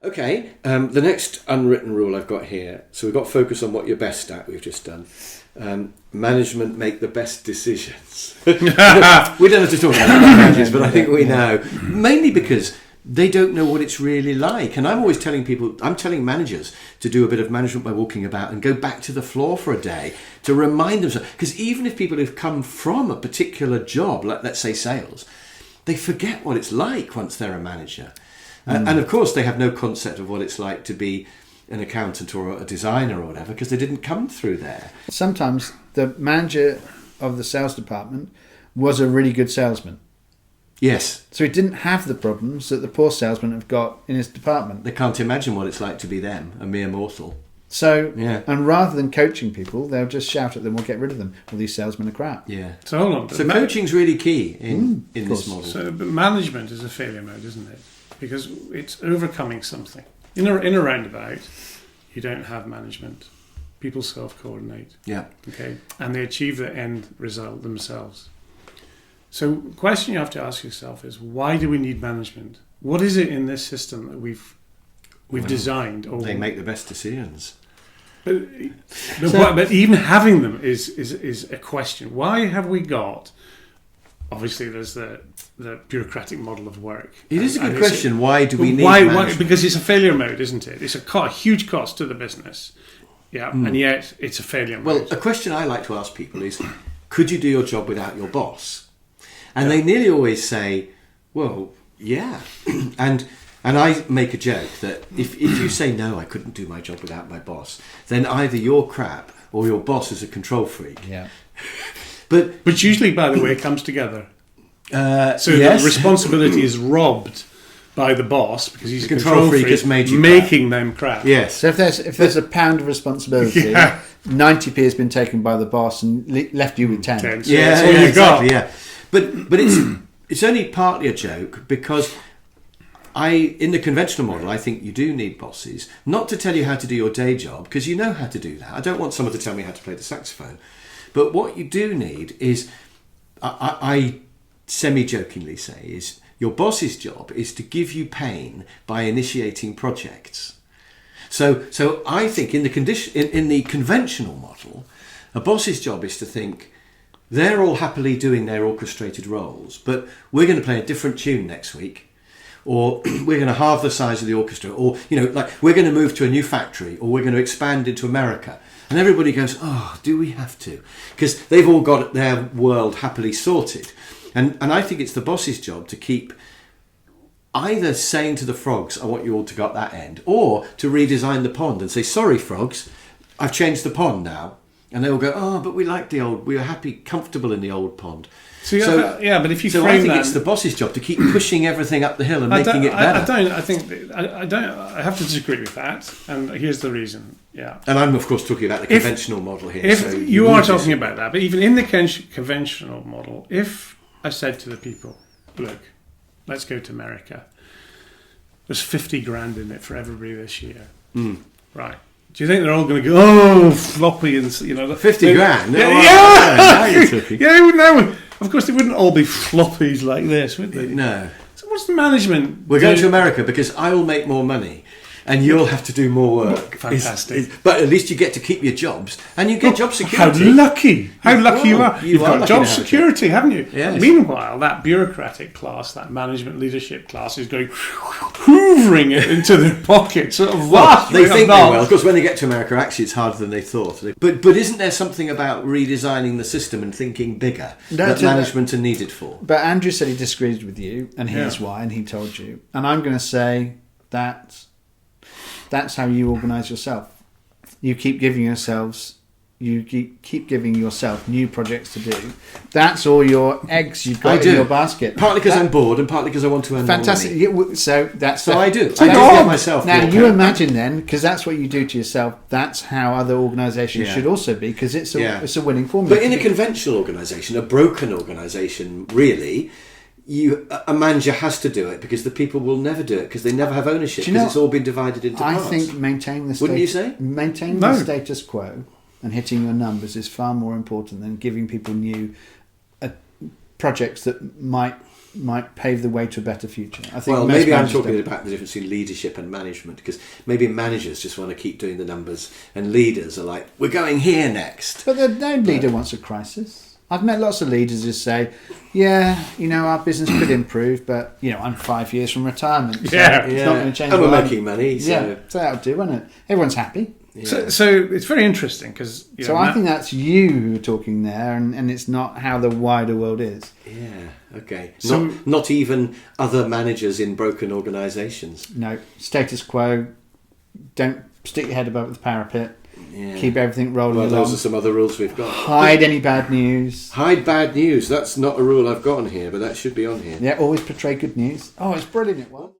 Okay, the next unwritten rule I've got here, so we've got focus on what you're best at, we've just done. Management make the best decisions. We don't have to talk about managers, but I think we know. Mainly because they don't know what it's really like. And I'm always telling people, I'm telling managers to do a bit of management by walking about and go back to the floor for a day to remind themselves. Because even if people have come from a particular job, like let's say sales, they forget what it's like once they're a manager. And of course, they have no concept of what it's like to be an accountant or a designer or whatever, because they didn't come through there. Sometimes the manager of the sales department was a really good salesman. Yes. So he didn't have the problems that the poor salesman have got in his department. They can't imagine what it's like to be them, a mere mortal. So, yeah. And rather than coaching people, they'll just shout at them or get rid of them. Well, these salesmen are crap. Yeah. So hold on. So coaching's really key in this model. So, but management is a failure mode, isn't it? Because it's overcoming something. In a roundabout, you don't have management. People self-coordinate. Yeah. Okay. And they achieve the end result themselves. So the question you have to ask yourself is, why do we need management? What is it in this system that we've designed? Or they make the best decisions. But even having them is a question. Why have we got... Obviously, there's the bureaucratic model of work. It is a good question. Why do we need management? Why? Because it's a failure mode, isn't it? It's a huge cost to the business. Yeah, and yet it's a failure mode. Well, a question I like to ask people is, could you do your job without your boss? And they nearly always say, well, yeah. and I make a joke that if you say, no, I couldn't do my job without my boss, then either you're crap or your boss is a control freak. Yeah. But usually, by the way, it comes together. Yes. The responsibility is robbed by the boss because he's the a control freak has made you making them crap. Yes. So if there's a pound of responsibility, 90p has been taken by the boss and left you with 10. So yeah, that's all you got. Yeah. But it's only partly a joke because in the conventional model, I think you do need bosses, not to tell you how to do your day job, because you know how to do that. I don't want someone to tell me how to play the saxophone. But what you do need is, I semi-jokingly say, is your boss's job is to give you pain by initiating projects. So I think in the conventional model, a boss's job is to think, they're all happily doing their orchestrated roles, but we're going to play a different tune next week, or we're going to halve the size of the orchestra, or like we're going to move to a new factory, or we're going to expand into America. And everybody goes, oh, do we have to? Because they've all got their world happily sorted. And I think it's the boss's job to keep either saying to the frogs, I want you all to go up that end, or to redesign the pond and say, sorry, frogs, I've changed the pond now. And they all go, oh, but we were happy, comfortable in the old pond. But if you frame I think that, it's the boss's job to keep pushing everything up the hill and making it better. I have to disagree with that, and here's the reason. Yeah, and I'm of course talking about the conventional model here. If you are talking about that, but even in the conventional model, if I said to the people, look, let's go to America. There's 50 grand in it for everybody this year, right? Do you think they're all going to go, oh, floppy and 50 grand? No. Of course, they wouldn't all be floppies like this, would they? No. So what's the management? We're going to America because I will make more money and you'll have to do more work. Fantastic. But at least you get to keep your jobs and you get job security. How lucky you are. You've got job security, haven't you? Yes. Meanwhile, that bureaucratic class, that management leadership class is going hoovering it into their pockets. Sort of they think they will. Of course, when they get to America, actually it's harder than they thought. But isn't there something about redesigning the system and thinking bigger that management are needed for? But Andrew said he disagreed with you, and here's why, and he told you. And I'm going to say that that's how you organise yourself. You keep giving yourself new projects to do. That's all your eggs you've got in your basket. Partly because I'm bored and partly because I want to earn fantastic. more money. So I do. So I do get myself. Now you imagine then, because that's what you do to yourself. That's how other organisations should also be, because it's a winning formula. But in a conventional organisation, a broken organisation, really, a manager has to do it because the people will never do it because they never have ownership because it's all been divided into parts. I think maintaining the status quo and hitting your numbers is far more important than giving people new projects that might might pave the way to a better future. I think Well, most maybe I'm managers talking don't. about the difference between leadership and management, because maybe managers just want to keep doing the numbers, and leaders are like, we're going here next. But no leader wants a crisis. I've met lots of leaders who say, yeah, our business could improve, but, I'm 5 years from retirement. So Yeah. it's not going to change. And we're what I'm- making money. So. Yeah, so that'll do, won't it? Everyone's happy. Yeah. So it's very interesting because So I think that's you who are talking there, and it's not how the wider world is. Yeah, okay. So- Not even other managers in broken organisations. No, status quo. Don't stick your head above the parapet. Yeah. Keep everything rolling Well, along. those are some other rules we've got. Hide any bad news. Hide bad news. That's not a rule I've got on here, but that should be on here. Yeah, always portray good news. Oh, it's brilliant. It was.